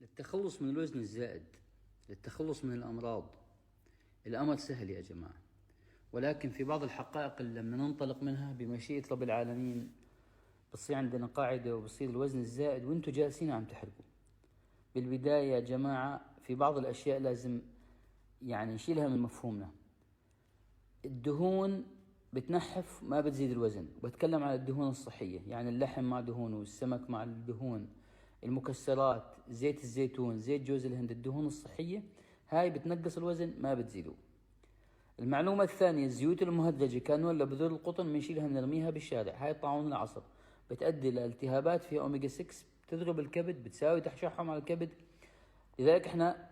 للتخلص من الوزن الزائد، للتخلص من الأمراض، الأمر سهل يا جماعة، ولكن في بعض الحقائق اللي لما ننطلق منها بمشيئة رب العالمين بتصير عندنا قاعدة وبصير الوزن الزائد وانتو جالسين عم تحرقوا. بالبداية يا جماعة في بعض الأشياء لازم نشيلها من مفهومنا. الدهون بتنحف ما بتزيد الوزن، وبتكلم على الدهون الصحية، يعني اللحم مع دهونه، السمك مع الدهون، المكسرات، زيت الزيتون، زيت جوز الهند، الدهون الصحية هاي بتنقص الوزن ما بتزيده. المعلومة الثانية، الزيوت المهدرجة كان ولا بذور القطن بنشيلها بنرميها بالشارع، هاي طاعون العصر بتؤدي لالتهابات فيها اوميجا 6 بتضرب الكبد، بتساوي تشحم على الكبد. لذلك احنا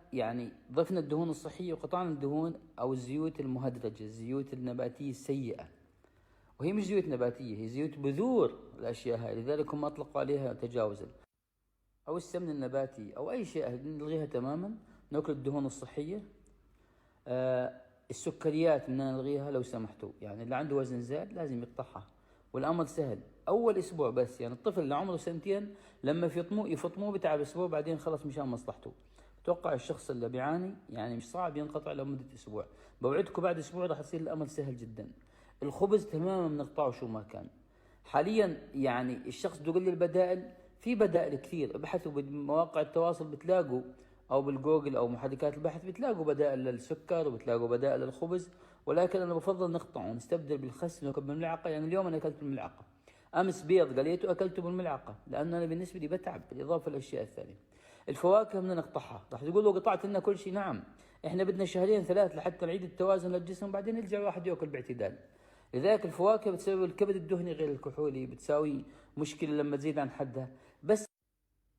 ضفنا الدهون الصحية وقطعنا الدهون او الزيوت المهدرجة، الزيوت النباتية السيئة، وهي مش زيوت نباتية، هي زيوت بذور الاشياء هاي، لذلك هم اطلقوا عليها تجاوزا. او السمن النباتي او اي شيء نلغيها تماما، ناكل الدهون الصحية. السكريات بدنا نلغيها لو سمحتوا، يعني اللي عنده وزن زاد لازم يقطعها، والامر سهل. اول اسبوع بس، يعني الطفل اللي عمره سنتين لما يفطموه بتعب اسبوع، بعدين خلص مشان مصلحته. اتوقع الشخص اللي بيعاني مش صعب ينقطع لمدة اسبوع، بوعدكم بعد اسبوع راح يصير الامر سهل جدا. الخبز تماما بنقطعه شو ما كان. حاليا الشخص بده يقول لي البدائل، في بدائل كثير، ابحثوا بمواقع التواصل بتلاقوا، او بالجوجل او محركات البحث بتلاقوا بدائل للسكر وبتلاقوا بدائل للخبز، ولكن انا بفضل نقطعه ونستبدل بالخس وناكل بالملعقه. يعني اليوم انا اكلت بالملعقه، امس بيض قليته اكلته بالملعقه، لانه انا بالنسبه لي بتعب بالاضافه للاشياء الثانيه. الفواكه بدنا نقطعها. راح تقولوا قطعت لنا كل شيء، نعم، احنا بدنا شهرين ثلاث لحتى نعيد التوازن للجسم، بعدين يرجع الواحد ياكل باعتدال. لذلك الفواكه بتسبب الكبد الدهني غير الكحولي، بتساوي مشكله لما تزيد عن حدها.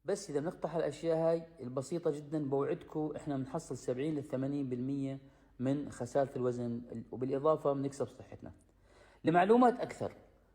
بس اذا بنقطع الاشياء هاي البسيطه جدا، بوعدكم احنا بنحصل 70 ل 80% من خساره الوزن، وبالاضافه بنكسب صحتنا. لمعلومات اكثر،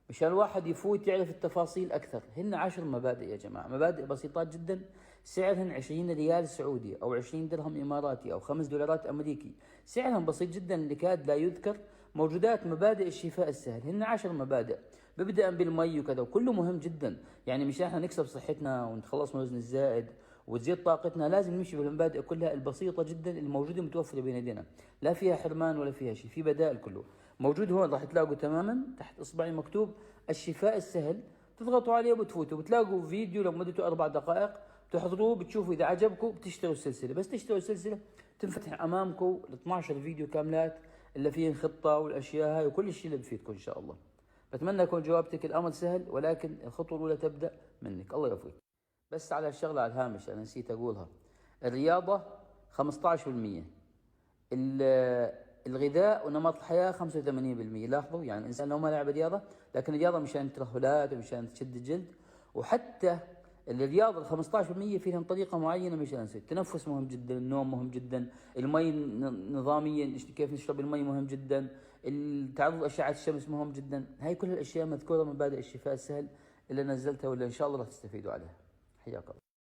مشان الواحد يفوت يعرف التفاصيل اكثر، هن 10 مبادئ يا جماعه، مبادئ بسيطات جدا، سعرهن 20 ريال سعودي او 20 درهم اماراتي او 5 دولارات امريكي، سعرهم بسيط جدا لكاد لا يذكر. موجودات مبادئ الشفاء السهل، هن 10 مبادئ، ببدأ بالمي وكذا، وكله مهم جدا. مشان احنا نكسب صحتنا ونتخلص من الوزن الزائد وتزيد طاقتنا، لازم نمشي بالمبادئ كلها البسيطة جدا الموجودة متوفرة بين يدينا، لا فيها حرمان ولا فيها شيء، في بدائل كله موجود. هون راح تلاقوا تماما تحت اصبعي مكتوب الشفاء السهل، تضغطوا عليه وبتفوتوا بتلاقوا فيديو لمدته 4 دقائق، بتحضروه بتشوفوا، اذا عجبكم بتشتروا السلسلة، بس تشتروا السلسلة تنفتح امامكم ال 12 فيديو كاملات اللي فيهن خطة والاشياء هاي وكل الشيء اللي بفيدكم ان شاء الله. بتمنى يكون جوابتك الامر سهل، ولكن الخطوة الاولى تبدأ منك. الله يوفقك. بس على الشغلة على الهامش انا نسيت اقولها، الرياضة 15%، الغذاء ونمط الحياة 85%. لاحظوا الإنسان لو ما لعب رياضة، لكن الرياضة مشان ترهلات ومشان تشد الجلد، وحتى الرياضة 15% فيها طريقة معينة مشان نسوي. التنفس مهم جدا، النوم مهم جدا، المي نظاميا كيف نشرب المي مهم جدا، التعرض لأشعة الشمس مهم جدا. هاي كل الأشياء مذكورة من مبادئ الشفاء السهل اللي نزلتها، واللي إن شاء الله راح تستفيدوا عليها. حياك الله.